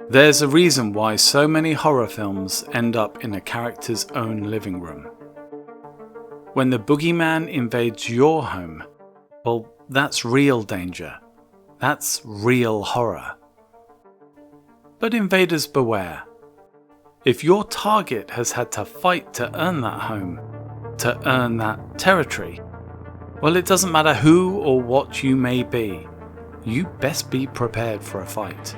There's a reason why so many horror films end up in a character's own living room. When the boogeyman invades your home, well, that's real danger. That's real horror. But invaders beware. If your target has had to fight to earn that home, to earn that territory, well, it doesn't matter who or what you may be. You best be prepared for a fight.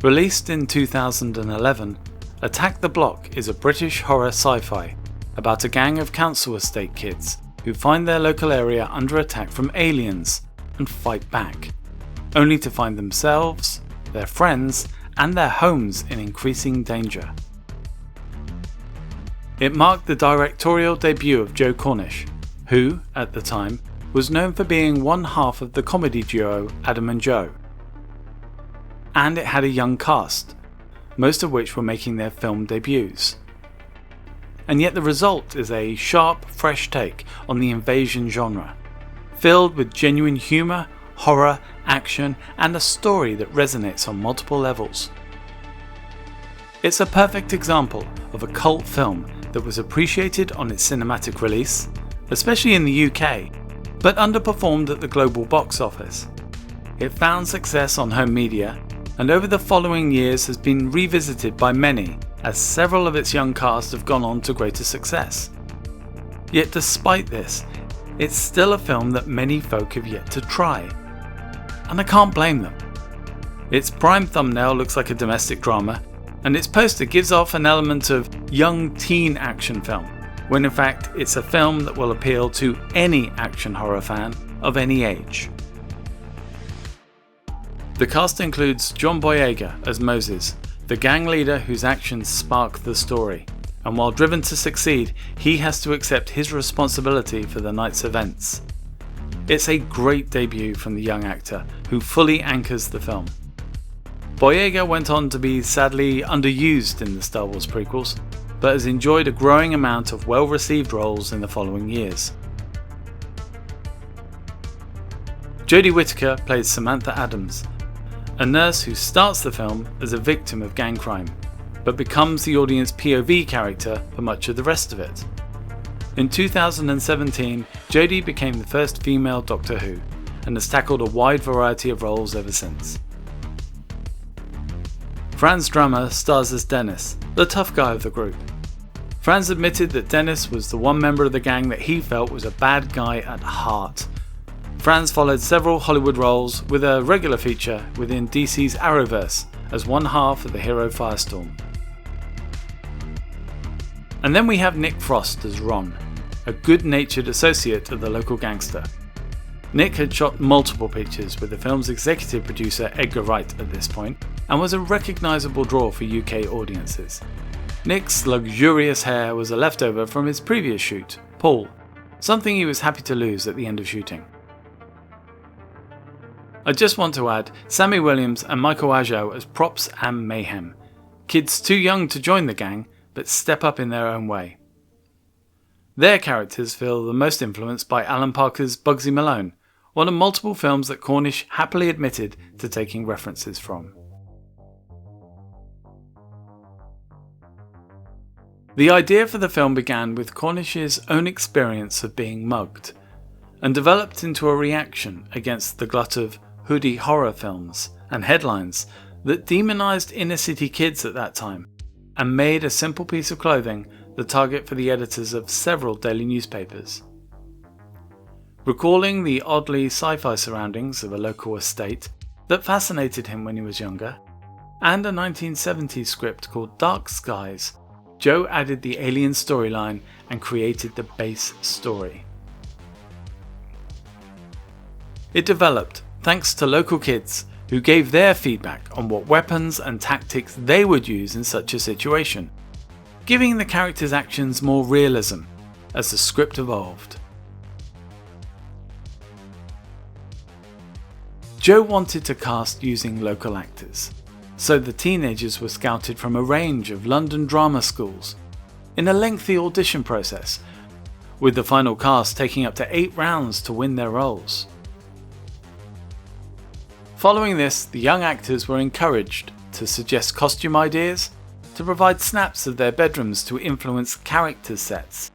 Released in 2011, Attack the Block is a British horror sci-fi about a gang of council estate kids who find their local area under attack from aliens and fight back, only to find themselves, their friends, and their homes in increasing danger. It marked the directorial debut of Joe Cornish, who, at the time, was known for being one half of the comedy duo Adam and Joe. And it had a young cast, most of which were making their film debuts. And yet the result is a sharp, fresh take on the invasion genre, filled with genuine humour, horror, action, and a story that resonates on multiple levels. It's a perfect example of a cult film that was appreciated on its cinematic release, especially in the UK, but underperformed at the global box office. It found success on home media, and over the following years has been revisited by many, as several of its young cast have gone on to greater success. Yet despite this, it's still a film that many folk have yet to try. And I can't blame them. Its prime thumbnail looks like a domestic drama, and its poster gives off an element of young teen action film, when in fact it's a film that will appeal to any action horror fan of any age. The cast includes John Boyega as Moses, the gang leader whose actions spark the story, and while driven to succeed, he has to accept his responsibility for the night's events. It's a great debut from the young actor, who fully anchors the film. Boyega went on to be sadly underused in the Star Wars prequels, but has enjoyed a growing amount of well-received roles in the following years. Jodie Whittaker plays Samantha Adams, a nurse who starts the film as a victim of gang crime, but becomes the audience POV character for much of the rest of it. In 2017, Jodie became the first female Doctor Who, and has tackled a wide variety of roles ever since. Franz Drummer stars as Dennis, the tough guy of the group. Franz admitted that Dennis was the one member of the gang that he felt was a bad guy at heart. Franz followed several Hollywood roles, with a regular feature within DC's Arrowverse as one half of the hero Firestorm. And then we have Nick Frost as Ron, a good-natured associate of the local gangster. Nick had shot multiple pictures with the film's executive producer Edgar Wright at this point, and was a recognisable draw for UK audiences. Nick's luxurious hair was a leftover from his previous shoot, Paul, something he was happy to lose at the end of shooting. I just want to add Sammy Williams and Michael Ajo as props and mayhem, kids too young to join the gang but step up in their own way. Their characters feel the most influenced by Alan Parker's Bugsy Malone, one of multiple films that Cornish happily admitted to taking references from. The idea for the film began with Cornish's own experience of being mugged, and developed into a reaction against the glut of hoodie horror films and headlines that demonised inner city kids at that time, and made a simple piece of clothing the target for the editors of several daily newspapers. Recalling the oddly sci-fi surroundings of a local estate that fascinated him when he was younger, and a 1970s script called Dark Skies, Joe added the alien storyline and created the base story. It developed thanks to local kids who gave their feedback on what weapons and tactics they would use in such a situation, giving the characters' actions more realism as the script evolved. Joe wanted to cast using local actors, so the teenagers were scouted from a range of London drama schools in a lengthy audition process, with the final cast taking up to 8 rounds to win their roles. Following this, the young actors were encouraged to suggest costume ideas, to provide snaps of their bedrooms to influence character sets,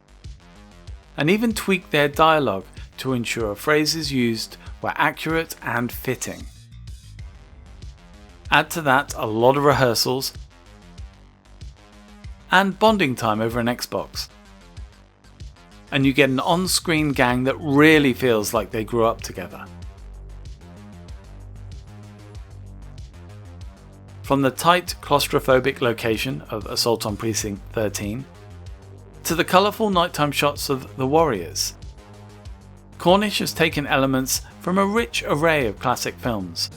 and even tweak their dialogue to ensure phrases used were accurate and fitting. Add to that a lot of rehearsals and bonding time over an Xbox, and you get an on-screen gang that really feels like they grew up together. From the tight, claustrophobic location of Assault on Precinct 13 to the colourful nighttime shots of The Warriors, Cornish has taken elements from a rich array of classic films,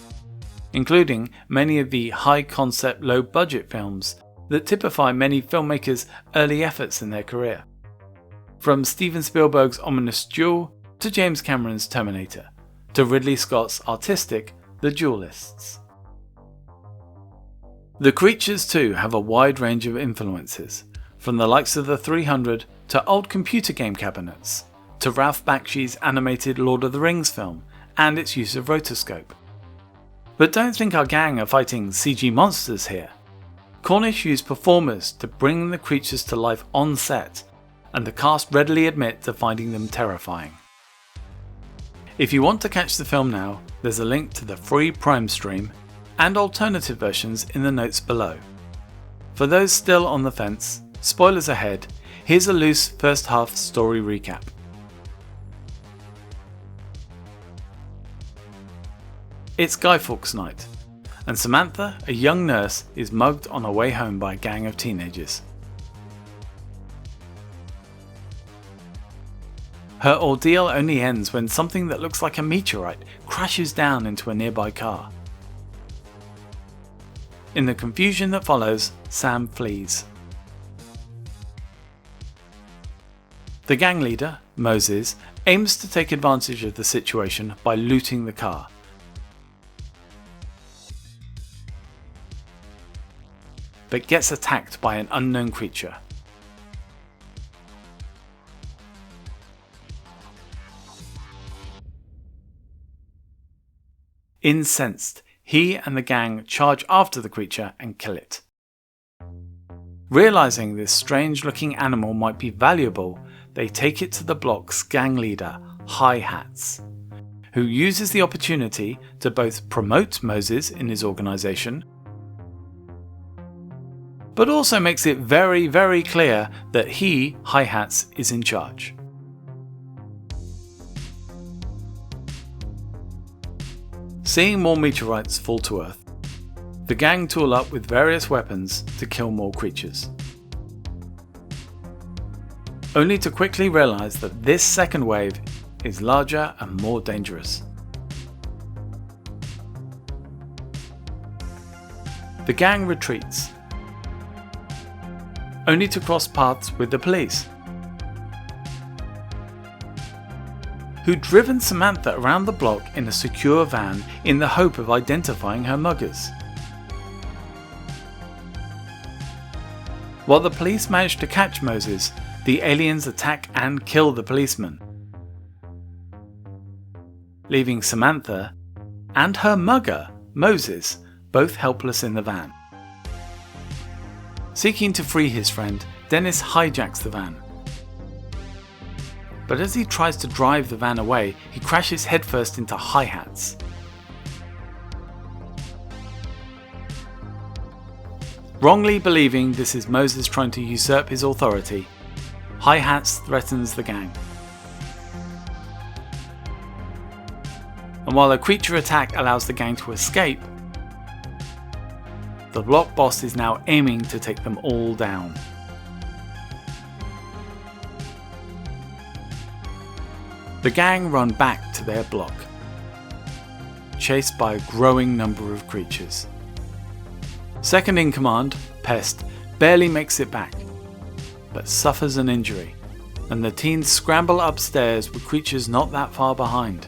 including many of the high-concept, low-budget films that typify many filmmakers' early efforts in their career. From Steven Spielberg's ominous Duel to James Cameron's Terminator, to Ridley Scott's artistic The Duelists. The creatures too have a wide range of influences, from the likes of the 300 to old computer game cabinets, to Ralph Bakshi's animated Lord of the Rings film and its use of rotoscope. But don't think our gang are fighting CG monsters here. Cornish used performers to bring the creatures to life on set, and the cast readily admit to finding them terrifying. If you want to catch the film now, there's a link to the free Prime stream and alternative versions in the notes below. For those still on the fence, spoilers ahead, here's a loose first half story recap. It's Guy Fawkes night, and Samantha, a young nurse, is mugged on her way home by a gang of teenagers. Her ordeal only ends when something that looks like a meteorite crashes down into a nearby car. In the confusion that follows, Sam flees. The gang leader, Moses, aims to take advantage of the situation by looting the car. But gets attacked by an unknown creature. Incensed, he and the gang charge after the creature and kill it. Realizing this strange-looking animal might be valuable, they take it to the block's gang leader, High Hats, who uses the opportunity to both promote Moses in his organization, but also makes it very, very clear that he, High Hats, is in charge. Seeing more meteorites fall to Earth, the gang tool up with various weapons to kill more creatures. Only to quickly realize that this second wave is larger and more dangerous. The gang retreats, only to cross paths with the police, who'd driven Samantha around the block in a secure van in the hope of identifying her muggers. While the police manage to catch Moses, the aliens attack and kill the policeman, leaving Samantha and her mugger, Moses, both helpless in the van. Seeking to free his friend, Dennis hijacks the van. But as he tries to drive the van away, he crashes headfirst into High Hats. Wrongly believing this is Moses trying to usurp his authority, High Hats threatens the gang. And while a creature attack allows the gang to escape, the block boss is now aiming to take them all down. The gang run back to their block, chased by a growing number of creatures. Second in command, Pest, barely makes it back, but suffers an injury, and the teens scramble upstairs with creatures not that far behind.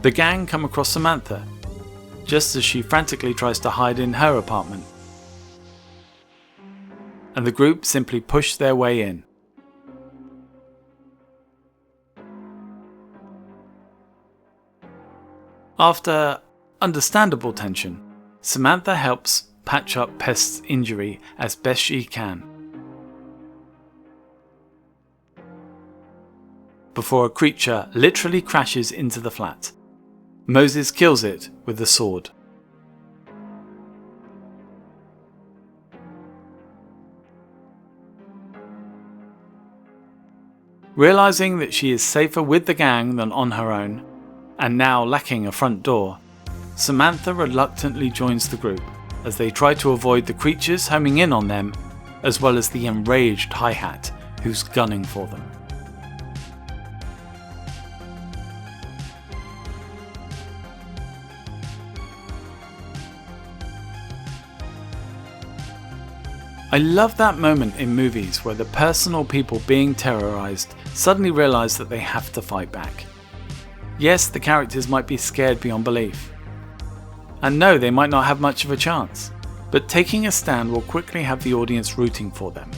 The gang come across Samantha, just as she frantically tries to hide in her apartment, and the group simply push their way in. After understandable tension, Samantha helps patch up Pest's injury as best she can, before a creature literally crashes into the flat. Moses kills it with a sword. Realizing that she is safer with the gang than on her own, and now lacking a front door, Samantha reluctantly joins the group as they try to avoid the creatures homing in on them, as well as the enraged Hi-Hat who's gunning for them. I love that moment in movies where the person or people being terrorized suddenly realize that they have to fight back. Yes, the characters might be scared beyond belief. And no, they might not have much of a chance, but taking a stand will quickly have the audience rooting for them.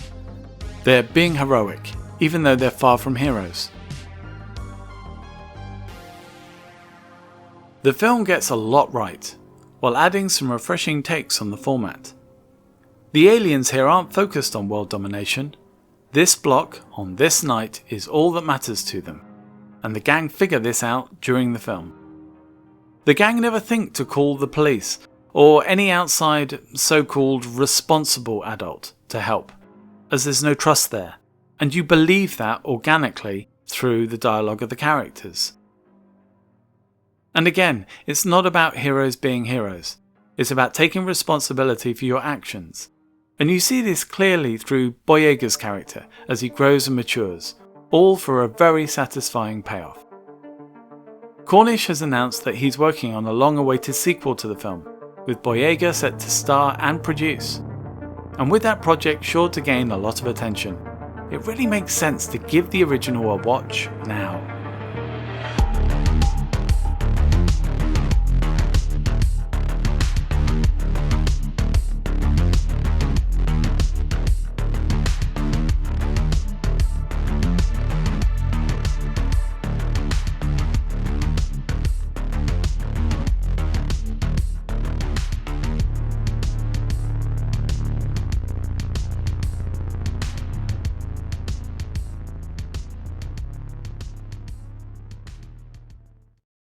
They're being heroic, even though they're far from heroes. The film gets a lot right, while adding some refreshing takes on the format. The aliens here aren't focused on world domination. This block, on this night, is all that matters to them, and the gang figure this out during the film. The gang never think to call the police, or any outside, so-called responsible adult to help, as there's no trust there, and you believe that organically through the dialogue of the characters. And again, it's not about heroes being heroes, it's about taking responsibility for your actions. And you see this clearly through Boyega's character as he grows and matures, all for a very satisfying payoff. Cornish has announced that he's working on a long-awaited sequel to the film, with Boyega set to star and produce. And with that project sure to gain a lot of attention, it really makes sense to give the original a watch now.